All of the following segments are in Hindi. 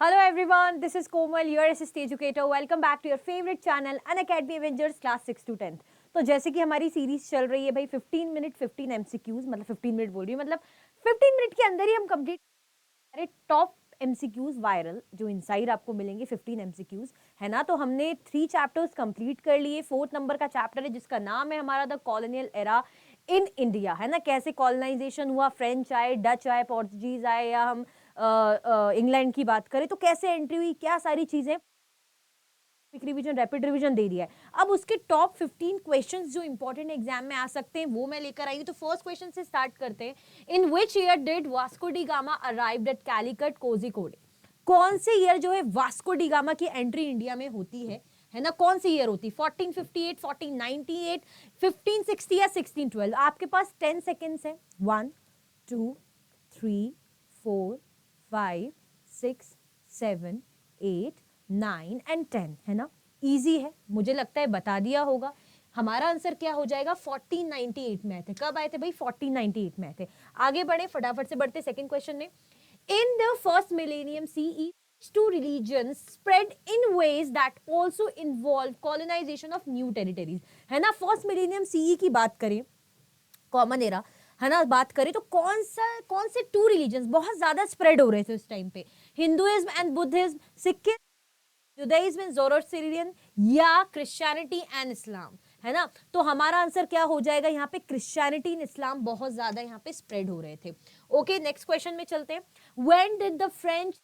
Hello everyone, this is Komal, your assist educator. Welcome back to your favorite channel, Unacademy Avengers class 6 to 10th. तो जैसे कि हमारी सीरीज चल रही है भाई 15 मिनट 15 एमसीक्यूज, मतलब 15 मिनट बोल रही हूँ, मतलब 15 मिनट के अंदर ही हम कंप्लीट अरे टॉप एमसीक्यूज वायरल जो इनसाइड आपको मिलेंगे 15 एमसीक्यूज है ना। तो हमने 3 चैप्टर्स कंप्लीट कर लिए। 4th नंबर का चैप्टर है जिसका नाम है हमारा the colonial era in India, है ना। कैसे कॉलोनाइजेशन हुआ, फ्रेंच आए, डच आए, पोर्चुगीज आए, या हम इंग्लैंड की बात करें तो कैसे एंट्री हुई, क्या सारी चीजें। क्विक रिवीजन, रैपिड रिवीजन दे दिया है। अब उसके टॉप 15 क्वेश्चंस जो इंपॉर्टेंट एग्जाम में आ सकते हैं वो मैं लेकर आई हूं। तो फर्स्ट क्वेश्चन से स्टार्ट करते हैं। In which year did Vasco da Gama arrived at Calicut Kozhikode? कौन से ईयर जो है वास्को डी गामा की एंट्री इंडिया में होती है ना। कौन सी ईयर होती? 1458, 1498, 1560 या 1612? आपके पास 10 सेकेंड्स है। 1 2 3 4 5 6 7 8 9 एंड 10, है ना। इजी है, मुझे लगता है बता दिया होगा। हमारा आंसर क्या हो जाएगा? 1498 में आए थे। कब आए थे भाई? 1498 में आए थे। आगे बढ़े, फटाफट से बढ़ते सेकंड क्वेश्चन में। In the first millennium CE two religions spread in ways that also involve colonization of new territories, है ना। फर्स्ट मिलेनियम सीई की बात करें, कॉमन एरा, है ना, बात करें तो कौन से 2 रिलीजन्स बहुत ज्यादा स्प्रेड हो रहे थे उस टाइम पे? Hinduism and Buddhism, Sikhism, Judaism and Zoroastrian, या क्रिश्चियनिटी एंड इस्लाम, है ना। तो हमारा आंसर क्या हो जाएगा यहाँ पे? क्रिश्चियनिटी एंड इस्लाम बहुत ज्यादा यहाँ पे स्प्रेड हो रहे थे। ओके, नेक्स्ट क्वेश्चन में चलते हैं। When did the French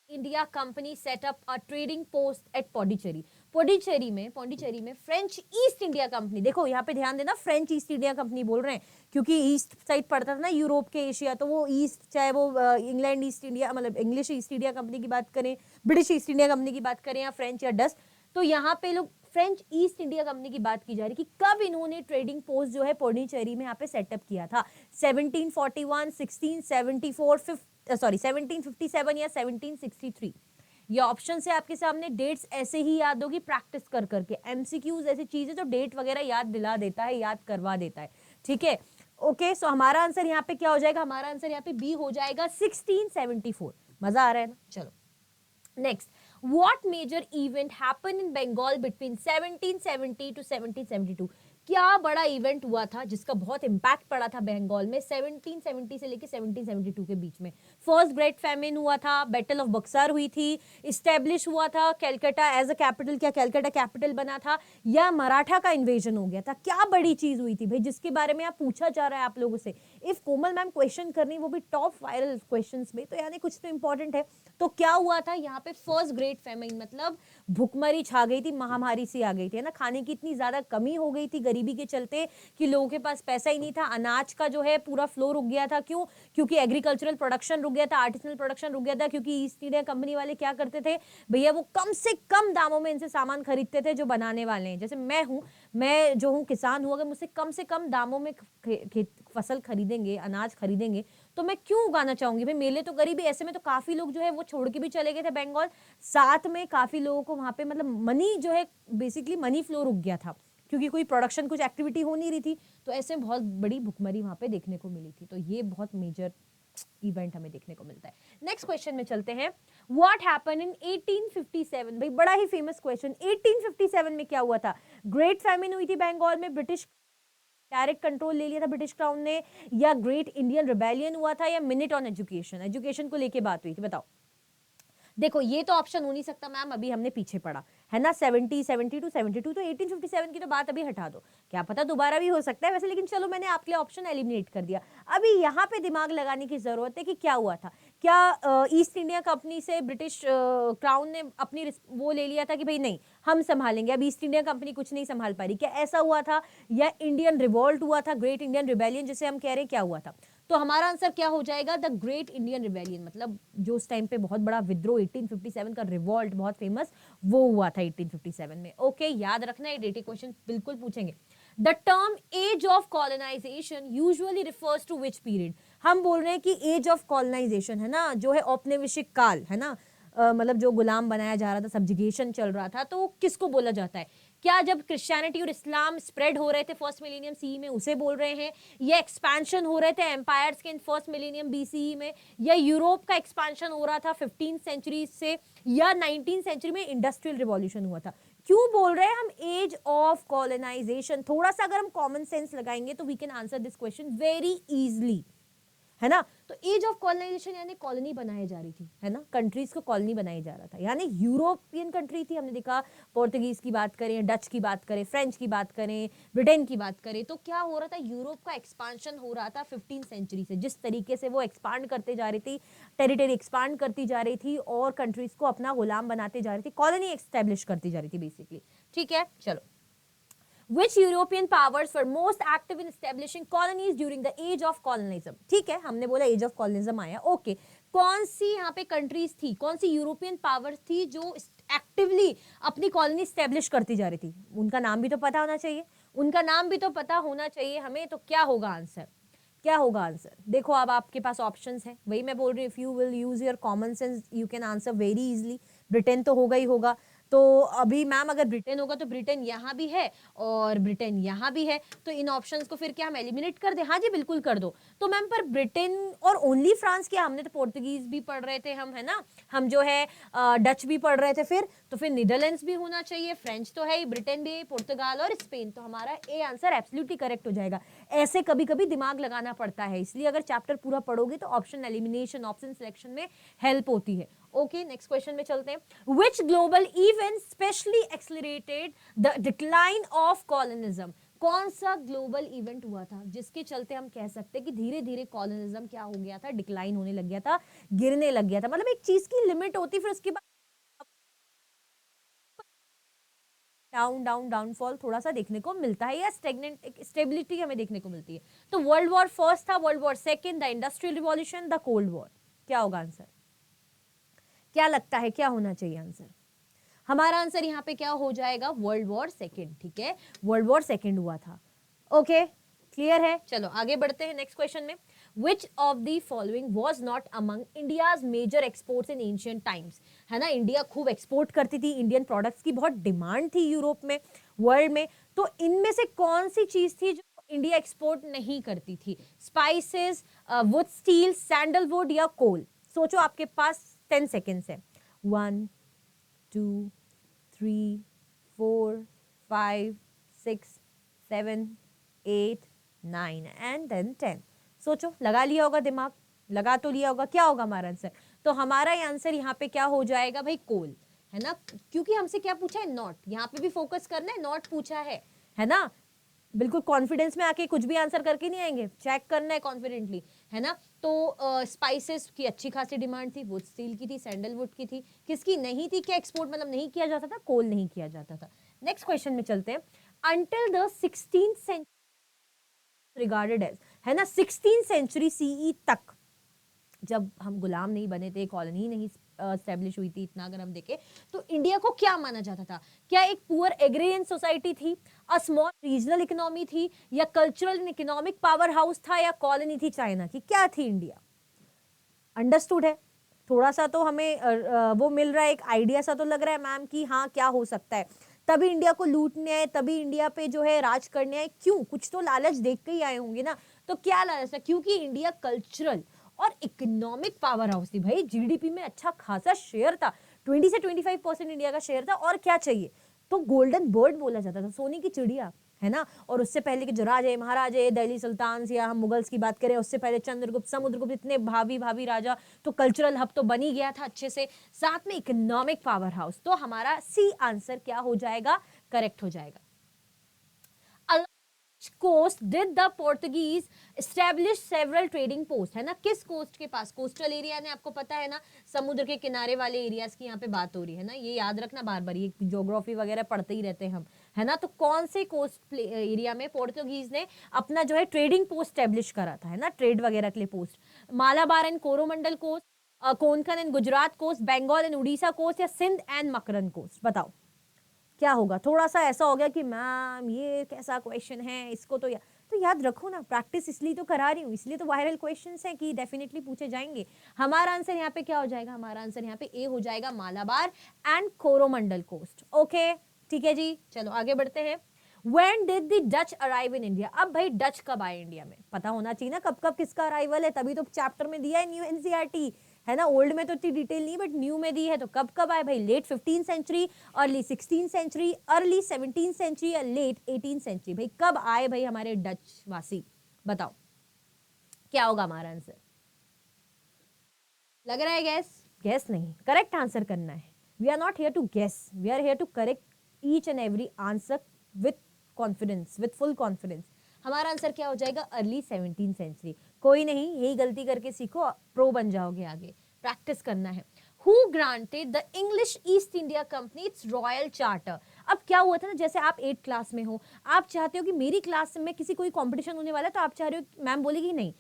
India company set up a trading post at Pondicherry? Pondicherry में फ्रेंच ईस्ट इंडिया कंपनी, देखो यहाँ पे ध्यान देना, फ्रेंच ईस्ट इंडिया कंपनी बोल रहे हैं क्योंकि ईस्ट साइड पड़ता था ना यूरोप के, एशिया, तो वो ईस्ट, चाहे वो इंग्लैंड ईस्ट इंडिया, मतलब इंग्लिश ईस्ट इंडिया कंपनी की बात करें, ब्रिटिश ईस्ट इंडिया कंपनी की बात करें, या फ्रेंच या डच, तो यहाँ पे लोग फ्रेंच ईस्ट इंडिया कंपनी की बात की जा रही कि कब इन्होंने ट्रेडिंग पोस्ट जो है पौंडीचेरी में यहाँ पे सेटअप किया था। 1741, 1674, 1757 या 1763? ये ऑप्शन से आपके सामने डेट्स ऐसे ही याद होगी प्रैक्टिस कर करके। एमसीक्यूज ऐसी चीज है जो डेट वगैरह याद दिला देता है, याद करवा देता है, ठीक है। ओके, सो हमारा आंसर यहाँ पे क्या हो जाएगा? हमारा आंसर यहाँ पे बी हो जाएगा, 1674। मजा आ रहा है ना? चलो next. What major event happened in Bengal between 1770 to 1772? क्या बड़ा इवेंट हुआ था जिसका बहुत इंपैक्ट पड़ा था बंगाल में 1770 से लेके 1772 के बीच में? फर्स्ट ग्रेट फैमिन हुआ था, बैटल ऑफ बक्सर हुई थी, इस्टेब्लिश हुआ था कैलकाटा एज अ कैपिटल, क्या कैलकाटा कैपिटल बना था, या मराठा का इन्वेजन हो गया था? क्या बड़ी चीज हुई थी भाई जिसके बारे में आप पूछा जा रहा है आप लोगों से? इफ कोमल मैम क्वेश्चन करनी, वो भी टॉप वायरल क्वेश्चन में, तो यानी कुछ तो इंपॉर्टेंट है। तो क्या हुआ था यहाँ पे? फर्स्ट ग्रेट फैमिन, मतलब भुखमरी छा गई थी, महामारी सी आ गई थी, है ना। खाने की इतनी ज्यादा कमी हो गई थी गरीबी के चलते कि लोगों के पास पैसा ही नहीं था। अनाज का जो है पूरा फ्लो रुक गया था। क्यों? क्योंकि एग्रीकल्चरल प्रोडक्शन रुक गया था, आर्टिसनल प्रोडक्शन रुक गया था, क्योंकि ईस्ट इंडिया कंपनी वाले क्या करते थे भैया, वो कम से कम दामों में इनसे सामान खरीदते थे जो बनाने वाले हैं। जैसे मैं जो हूँ किसान हूँ, अगर मुझसे कम से कम दामों में फसल खरीदेंगे, अनाज खरीदेंगे, तो मैं क्यों उगाना चाहूंगी भाई? मेले तो गरीबी, ऐसे में तो काफी लोग जो है वो छोड़ के भी चले गए थे बंगाल। साथ में काफी लोगों को वहां पे मतलब मनी जो है, बेसिकली मनी फ्लो रुक गया था क्योंकि कोई प्रोडक्शन, कुछ एक्टिविटी हो नहीं रही थी। तो ऐसे में बहुत बड़ी भुखमरी वहां पे देखने को मिली थी। तो ये बहुत मेजर इवेंट हमें देखने को मिलता है। नेक्स्ट क्वेश्चन में चलते हैं। What happened in 1857? भाई बड़ा ही फेमस क्वेश्चन। 1857 में क्या हुआ था? ग्रेट फैमिन हुई थी बंगाल में, ब्रिटिश डायरेक्ट कंट्रोल ले लिया था ब्रिटिश क्राउन ने, या ग्रेट इंडियन रिबेलियन हुआ था, या मिनट ऑन एजुकेशन, एजुकेशन को लेके बात हुई थी? बताओ। देखो ये तो ऑप्शन हो नहीं सकता मैम, अभी हमने पीछे पढ़ा है ना, 70, 72, 72, तो 1857 की तो बात अभी हटा दो, क्या पता दोबारा भी हो सकता है वैसे, लेकिन चलो मैंने आपके लिए ऑप्शन एलिमिनेट कर दिया। अभी यहाँ पे दिमाग लगाने की जरूरत है कि क्या हुआ था। क्या ईस्ट इंडिया कंपनी से ब्रिटिश क्राउन ने अपनी वो ले लिया था कि भाई नहीं हम संभालेंगे, अब ईस्ट इंडिया कंपनी कुछ नहीं संभाल पा रही? क्या ऐसा हुआ था? या इंडियन रिवॉल्ट हुआ था, ग्रेट इंडियन रिबेलियन जिसे हम कह रहे हैं, क्या हुआ था? तो हमारा आंसर क्या हो जाएगा? द ग्रेट इंडियन रिबेलियन, मतलब जो उस टाइम पे बहुत बड़ा विद्रोह 1857 का रिवॉल्ट, बहुत फेमस, वो हुआ था 1857 में। ओके, याद रखना, ये डेटिंग क्वेश्चन बिल्कुल पूछेंगे। The term age of colonisation usually refers to which period? हम बोल रहे हैं कि एज ऑफ कॉलोनाइजेशन है ना, जो है औपनिवेशिक काल, है ना, मतलब जो गुलाम बनाया जा रहा था, सब्जुगेशन चल रहा था, तो किसको बोला जाता है? क्या जब क्रिश्चियनिटी और इस्लाम स्प्रेड हो रहे थे फर्स्ट मिलेनियम सीई में उसे बोल रहे हैं, या एक्सपेंशन हो रहे थे एम्पायर्स के इन फर्स्ट मिलेनियम बीसीई में, या यूरोप का एक्सपेंशन हो रहा था 15th सेंचुरी से, या 19th सेंचुरी में इंडस्ट्रियल रिवॉल्यूशन हुआ था? क्यों बोल रहे हैं हम एज ऑफ कॉलोनाइजेशन? थोड़ा सा अगर हम कॉमन सेंस लगाएंगे तो we can answer this question very easily, है ना। तो एज ऑफ कॉलोनाइजेशन यानी कॉलोनी बनाई जा रही थी, है ना, कंट्रीज को कॉलोनी बनाई जा रहा था, यानी यूरोपियन कंट्री थी। हमने देखा पोर्तुगीज की बात करें, डच की बात करें, फ्रेंच की बात करें, ब्रिटेन की बात करें, तो क्या हो रहा था, यूरोप का एक्सपांशन हो रहा था 15th सेंचुरी से। जिस तरीके से वो एक्सपांड करते जा रही थी, टेरिटरी एक्सपांड करती जा रही थी और कंट्रीज को अपना गुलाम बनाते जा रही थी, कॉलोनी एस्टेब्लिश करती जा रही थी बेसिकली, ठीक है। चलो, Which European powers were most active in establishing colonies during the age of colonialism? ठीक है, हमने बोला age of colonialism आया, ओके। कौन सी यहाँ पे कंट्रीज थी, कौन सी यूरोपियन पावर्स थी जो एक्टिवली अपनी कॉलोनी स्टेब्लिश करती जा रही थी? उनका नाम भी तो पता होना चाहिए, उनका नाम भी तो पता होना चाहिए हमें। तो क्या होगा आंसर, क्या होगा आंसर? देखो अब आपके पास ऑप्शंस हैं, वही मैं बोल रही हूँ, if you will use your common sense you can answer very easily. Britain तो होगा ही होगा, तो अभी मैम अगर ब्रिटेन होगा तो ब्रिटेन यहाँ भी है और ब्रिटेन यहाँ भी है, तो इन ऑप्शंस को फिर क्या हम एलिमिनेट कर दें? हाँ जी बिल्कुल कर दो। तो मैम पर ब्रिटेन और ओनली फ्रांस क्या? हमने तो पोर्तुगीज भी पढ़ रहे थे हम, है ना, हम जो है डच भी पढ़ रहे थे, फिर तो फिर नीदरलैंड्स भी होना चाहिए, फ्रेंच तो है ही, ब्रिटेन भी है, पुर्तगाल और स्पेन। तो हमारा ए आंसर एब्सोल्युटली करेक्ट हो जाएगा। ऐसे कभी कभी दिमाग लगाना पड़ता है, इसलिए अगर चैप्टर पूरा पढ़ोगे तो ऑप्शन एलिमिनेशन, ऑप्शन सिलेक्शन में हेल्प होती है। ओके, नेक्स्ट क्वेश्चन में चलते हैं। Which global event specially accelerated the decline of colonialism? कौन सा ग्लोबल इवेंट हुआ था जिसके चलते हम कह सकते हैं कि धीरे धीरे कॉलोनिज्म क्या हो गया था, डिक्लाइन होने लग गया था, गिरने लग गया था? मतलब एक चीज की लिमिट होती, फिर उसके बाद डाउन डाउन डाउनफॉल थोड़ा सा देखने को मिलता है, या स्टेगनेंट स्टेबिलिटी हमें देखने को मिलती है। तो वर्ल्ड वॉर फर्स्ट था, world war second, the industrial revolution, the cold war? क्या होगा आंसर? क्या लगता है क्या होना चाहिए आंसर? हमारा आंसर यहाँ पे क्या हो जाएगा? वर्ल्ड वॉर सेकेंड, ठीक है, वर्ल्ड वॉर सेकेंड हुआ था। ओके, क्लियर है। चलो आगे बढ़ते हैं नेक्स्ट क्वेश्चन में। Which of the following was not among India's major exports in ancient times? है ना, इंडिया खूब एक्सपोर्ट करती थी, इंडियन प्रोडक्ट्स की बहुत डिमांड थी यूरोप में, वर्ल्ड में। तो इनमें से कौन सी चीज थी जो इंडिया एक्सपोर्ट नहीं करती थी? स्पाइसेस, वुड स्टील, सैंडलवुड या कोल? सोचो, आपके पास 10 सेकेंड्स है। 1 2 3 4 5 6 7 8 9 एंड देन 10। सोचो, लगा लिया होगा दिमाग, लगा तो लिया होगा। क्या होगा हमारा आंसर? तो हमारा आंसर यहाँ पे क्या हो जाएगा भाई? कोल, है ना, क्योंकि हमसे क्या पूछा है? नॉट। यहाँ पे भी फोकस करना है, नॉट पूछा है ना। बिल्कुल कॉन्फिडेंस में आके कुछ भी आंसर करके नहीं आएंगे, चेक करना है कॉन्फिडेंटली, है ना। तो स्पाइसेस की अच्छी खासी डिमांड थी, वुड स्टील की थी, सैंडलवुड की थी, किसकी नहीं थी? क्या एक्सपोर्ट मतलब नहीं किया जाता था? कोल नहीं किया जाता था। नेक्स्ट क्वेश्चन में चलते हैं। Until the 16th century regarded as, है ना, 16th सेंचुरी सीई तक जब हम गुलाम नहीं बने थे, कॉलोनी नहीं स्टैब्लिश हुई थी, इतना अगर हम देखें तो इंडिया को क्या माना जाता था? क्या एक पुअर एग्रेरियन सोसाइटी थी, अ स्मॉल रीजनल इकोनॉमी थी, या cultural and economic power house था, या कॉलोनी थी चाइना की? क्या थी इंडिया? अंडरस्टूड है, थोड़ा सा तो हमें वो मिल रहा है, एक आइडिया सा तो लग रहा है मैम कि हाँ क्या हो सकता है। तभी इंडिया को लूटने आए, तभी इंडिया पे जो है राज करने आए, क्यों? कुछ तो लालच देख के ही आए होंगे ना। तो क्या लालच था? क्योंकि इंडिया कल्चरल और इकोनॉमिक पावर हाउस थी भाई, जीडीपी में अच्छा खासा शेयर था, 20 से 25% इंडिया का शेयर था, और क्या चाहिए? तो गोल्डन बर्ड बोला जाता था, सोने की चिड़िया, है ना। और उससे पहले के जो राजे महाराजे, दिल्ली सुल्तान या हम मुगल्स की बात करें, उससे पहले चंद्रगुप्त, समुद्रगुप्त, इतने भावी भावी राजा, तो कल्चरल हब तो बन ही गया था अच्छे से, साथ में इकोनॉमिक पावर हाउस। तो हमारा सी आंसर क्या हो जाएगा? करेक्ट हो जाएगा। Coast did the Portuguese establish several trading post, है ना, किस कोस्ट के पास? कोस्टल एरिया ने आपको पता है ना, समुद्र के किनारे वाले एरियाज की यहाँ पे बात हो रही है ना, ये याद रखना बार बार, ये ज्योग्राफी वगैरह पढ़ते ही रहते हैं हम, है ना। तो कौन से कोस्ट एरिया में पोर्टुगीज ने अपना जो है ट्रेडिंग पोस्ट स्टैब्लिश करा था, है ना, ट्रेड वगैरह के लिए post? Malabar and Coromandel coast, Konkan and Gujarat coast, Bengal and Orissa coast, या सिंध एंड मकरन कोस्ट? बताओ क्या होगा? थोड़ा सा ऐसा हो गया कि मैम ये कैसा क्वेश्चन है, इसको तो याद रखो ना, प्रैक्टिस इसलिए तो करा रही हूँ, इसलिए तो वायरल क्वेश्चंस हैं कि डेफिनेटली पूछे जाएंगे। हमारा आंसर यहाँ पे क्या हो जाएगा? हमारा आंसर यहाँ पे ए हो जाएगा, Malabar and Coromandel coast. Okay, ठीक है जी, चलो आगे बढ़ते हैं। When did the Dutch arrive in India? अब भाई डच कब आए इंडिया में, पता होना चाहिए ना कब कब किसका अराइवल है, तभी तो चैप्टर में दिया है न्यू एनसीईआरटी, है ना। ओल्ड में तो इतनी डिटेल नहीं, बट न्यू में दी है। तो कब कब आए भाई, late 15th century, early 16th century, early 17th century या लेट 18th सेंचुरी। भाई कब आए भाई हमारे डच वासी, बताओ क्या होगा हमारा आंसर। लग रहा है गैस, गैस नहीं, करेक्ट आंसर करना है। We are not here to guess, we are here to correct each and every answer with confidence, with full confidence. हमारा आंसर क्या हो जाएगा, अर्ली 17th सेंचुरी। कोई नहीं, यही गलती करके सीखो, प्रो बन जाओगे आगे, प्रैक्टिस करना है। Who granted the English East India Company its royal charter? अब क्या हुआ था ना, जैसे आप 8th क्लास में हो, आप चाहते हो कि मेरी क्लास में किसी कोई कंपटीशन होने वाला है, तो आप चाह रहे हो, मैम बोलेगी नहीं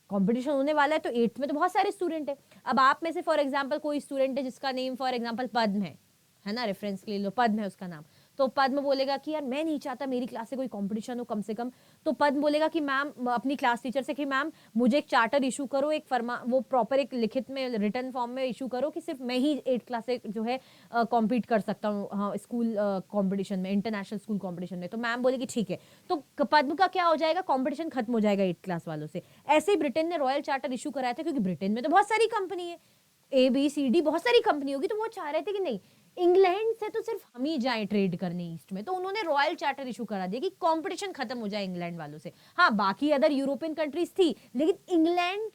कंपटीशन होने वाला है, तो 8th में तो बहुत सारे स्टूडेंट है। अब आप में से फॉर एग्जांपल कोई स्टूडेंट है जिसका नेम फॉर एग्जांपल पद्म है ना, रेफरेंस के लिए लो, पद्म है उसका नाम। तो पद्म बोलेगा कि यार मैं नहीं चाहता मेरी क्लास से कोई कंपटीशन हो कम से कम। तो पद्म बोलेगा कि मैम, अपनी क्लास टीचर से कि मैम मुझे एक चार्टर इशू करो, एक फरमा, वो प्रॉपर एक लिखित में रिटन फॉर्म में इशू करो कि सिर्फ मैं ही 8th क्लास से जो है कॉम्पीट कर सकता हूँ, हाँ, स्कूल कॉम्पिटिशन में, इंटरनेशनल स्कूल कॉम्पिटिशन में। तो मैम बोलेगी ठीक है। तो पद्म का क्या हो जाएगा, कॉम्पिटिशन खत्म हो जाएगा 8th क्लास वालों से। ऐसे ही ब्रिटेन ने रॉयल चार्टर इशू कराया था, क्योंकि ब्रिटेन में तो बहुत सारी कंपनी है, ABCD बहुत सारी कंपनी होगी, तो वो चाह रहे थे कि नहीं इंग्लैंड से तो सिर्फ हम ही जाएं ट्रेड करने ईस्ट में। तो उन्होंने रॉयल चार्टर इशू करा दिया कि कंपटीशन खत्म हो जाए इंग्लैंड वालों से। हाँ, बाकी अदर यूरोपियन कंट्रीज थी, लेकिन इंग्लैंड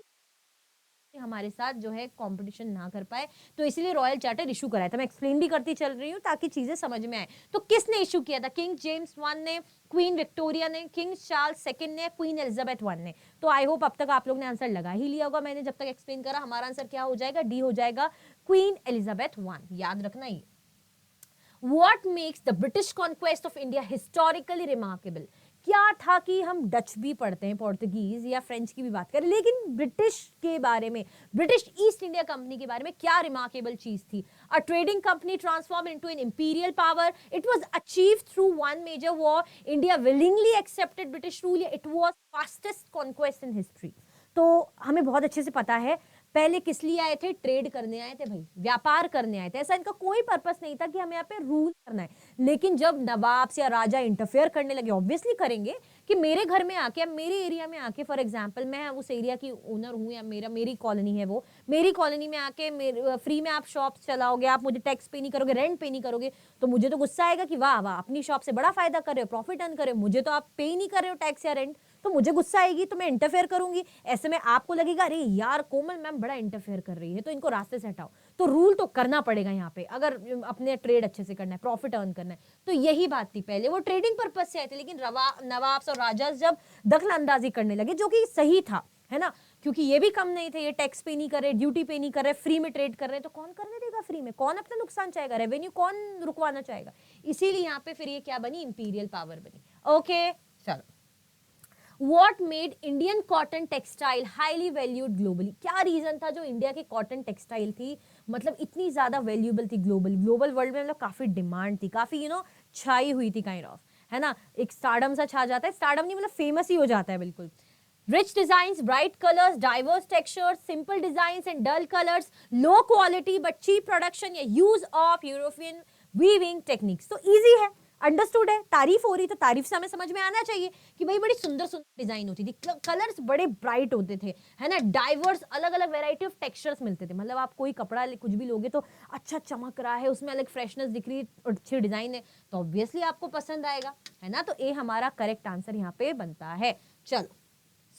हमारे साथ जो है कंपटीशन ना कर पाए, तो इसलिए रॉयल चार्टर इशू कराया था। मैं एक्सप्लेन भी करती चल रही हूँ ताकि चीजें समझ में आए। तो किसने इशू किया था, किंग जेम्स 1 ने, क्वीन विक्टोरिया ने, किंग चार्ल्स सेकंड ने, क्वीन एलिजाबेथ 1 ने। तो आई होप अब तक आप लोग ने आंसर लगा ही लिया होगा, मैंने जब तक एक्सप्लेन करा। हमारा आंसर क्या हो जाएगा, डी हो जाएगा, क्वीन एलिजाबेथ 1, याद रखना ये। What makes the British conquest of India historically remarkable? क्या था कि हम डच भी पढ़ते हैं, पोर्तुगीज या फ्रेंच की भी बात करें, लेकिन ब्रिटिश के बारे में, ब्रिटिश ईस्ट इंडिया कंपनी के बारे में क्या रिमार्केबल चीज थी। A trading company transform into an imperial power, it was achieved through one major war, India willingly accepted British rule, it was fastest conquest in history. तो हमें बहुत अच्छे से पता है पहले किस लिए आए थे, ट्रेड करने आए थे भाई, व्यापार करने आए थे। ऐसा इनका कोई पर्पस नहीं था कि हमें यहाँ पे रूल करना है। लेकिन जब नवाब या राजा इंटरफेयर करने लगे, ऑब्वियसली करेंगे कि मेरे घर में आके, मेरे एरिया में आके, फॉर एग्जांपल मैं उस एरिया की ओनर हूँ या मेरी कॉलोनी है, वो मेरी कॉलोनी में आके फ्री में आप शॉप चलाओगे, आप मुझे टैक्स पे नहीं करोगे, रेंट पे नहीं करोगे, तो मुझे तो गुस्सा आएगा कि वाह वाह, अपनी शॉप से बड़ा फायदा कर रहे हो, प्रॉफिट अर्न कर रहे हो, मुझे तो आप पे ही नहीं कर रहे हो टैक्स या रेंट। तो मुझे गुस्सा आएगी, तो मैं इंटरफेयर करूंगी। ऐसे में आपको लगेगा अरे यार कोमल मैम बड़ा इंटरफेयर कर रही है, तो इनको रास्ते से हटाओ। तो रूल तो करना पड़ेगा यहाँ पे, अगर अपने ट्रेड अच्छे से करना है, प्रॉफिट अर्न करना है। तो यही बात थी, पहले वो ट्रेडिंग पर्पज से आए थे, लेकिन नवाब और राजा जब दखल अंदाजी करने लगे, जो कि सही था, है ना, क्योंकि ये भी कम नहीं थे, ये टैक्स पे नहीं कर रहे, ड्यूटी पे नहीं कर रहे, फ्री में ट्रेड कर रहे, तो कौन करने देगा फ्री में, कौन अपना नुकसान चाहेगा, रेवेन्यू कौन रुकवाना चाहेगा। इसीलिए यहाँ पे फिर ये क्या बनी, इंपीरियल पावर बनी। ओके चलो, What made Indian cotton textile highly valued globally? क्या रीजन था जो इंडिया की कॉटन टेक्सटाइल थी मतलब इतनी ज्यादा वैल्यूएबल थी ग्लोबल वर्ल्ड में, मतलब काफी डिमांड थी, काफी छाई हुई थी काइंड ऑफ, है ना। एक स्टारडम सा छा जाता है, स्टारडम नहीं मतलब फेमस ही हो जाता है बिल्कुल। Rich designs, bright colors, diverse textures, simple designs and dull colors, low quality but cheap production या use of European weaving techniques। तो easy है, अंडरस्टूड है, तारीफ हो रही तो तारीफ से हमें समझ में आना चाहिए कि भाई बड़ी सुंदर सुंदर डिजाइन होती थी, कलर्स बड़े ब्राइट होते थे, है ना, डाइवर्स अलग अलग वैरायटी ऑफ टेक्सचर्स मिलते थे। मतलब आप कोई कपड़ा कुछ भी लोगे तो अच्छा चमक रहा है, उसमें अलग फ्रेशनेस दिख रही है, अच्छी डिजाइन है, तो ऑब्वियसली आपको पसंद आएगा, है ना। तो ए हमारा करेक्ट आंसर यहाँ पे बनता है। चलो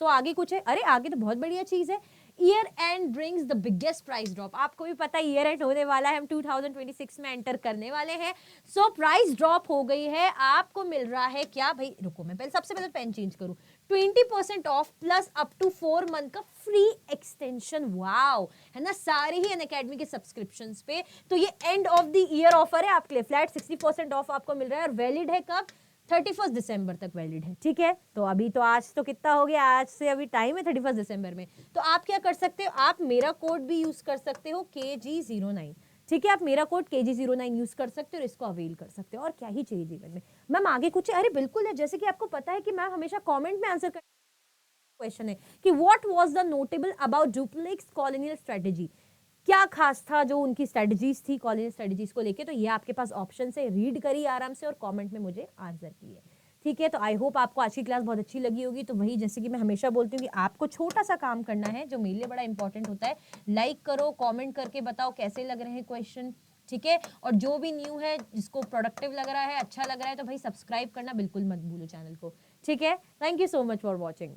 सो आगे कुछ है, अरे आगे तो बहुत बढ़िया चीज है। Year and brings the biggest price drop. आपको भी पता है ईयर एंड होने वाला है, हम 2026 में एंटर करने वाले हैं। सो प्राइस ड्रॉप हो गई है, आपको मिल रहा है क्या भाई, रुको मैं पहले सबसे पहले पेन चेंज करूं, 20% off plus up to 4 month का फ्री एक्सटेंशन। वाओ, है ना, सारे ही अनअकैडमी के सब्सक्रिप्शंस पे। तो ये end of the year offer है आपके लिए, फ्लैट 60% ऑफ आपको मिल रहा है और वैलिड है कब, 31 दिसंबर तक वैलिड है, ठीक है। तो अभी तो आज तो कितना हो गया, आज से अभी टाइम है 31 दिसंबर में। तो आप क्या कर सकते हो, आप मेरा कोड भी यूज कर सकते हो KG09, ठीक है, आप मेरा कोड KG09 यूज कर सकते हो और इसको अवेल कर सकते हो। और क्या ही चाहिए जीवन में। मैम आगे कुछ है, अरे बिल्कुल है, जैसे कि आपको पता है कि मैम हमेशा कॉमेंट में आंसर कर क्वेश्चन है कि what was the notable about duplex colonial strategy. क्या खास था जो उनकी स्ट्रेटजीज थी कॉलेज स्ट्रेटजीज को लेके, तो ये आपके पास ऑप्शन है, रीड करिए आराम से और कमेंट में मुझे आंसर किए। ठीक है, तो आई होप आपको आज की क्लास बहुत अच्छी लगी होगी। तो वही जैसे कि मैं हमेशा बोलती हूँ कि आपको छोटा सा काम करना है जो मेरे लिए बड़ा इंपॉर्टेंट होता है, लाइक करो, कमेंट करके बताओ कैसे लग रहे हैं क्वेश्चन। ठीक है, और जो भी न्यू है जिसको प्रोडक्टिव लग रहा है, अच्छा लग रहा है, तो भाई सब्सक्राइब करना बिल्कुल मत भूलो चैनल को। ठीक है, thank you so much for watching.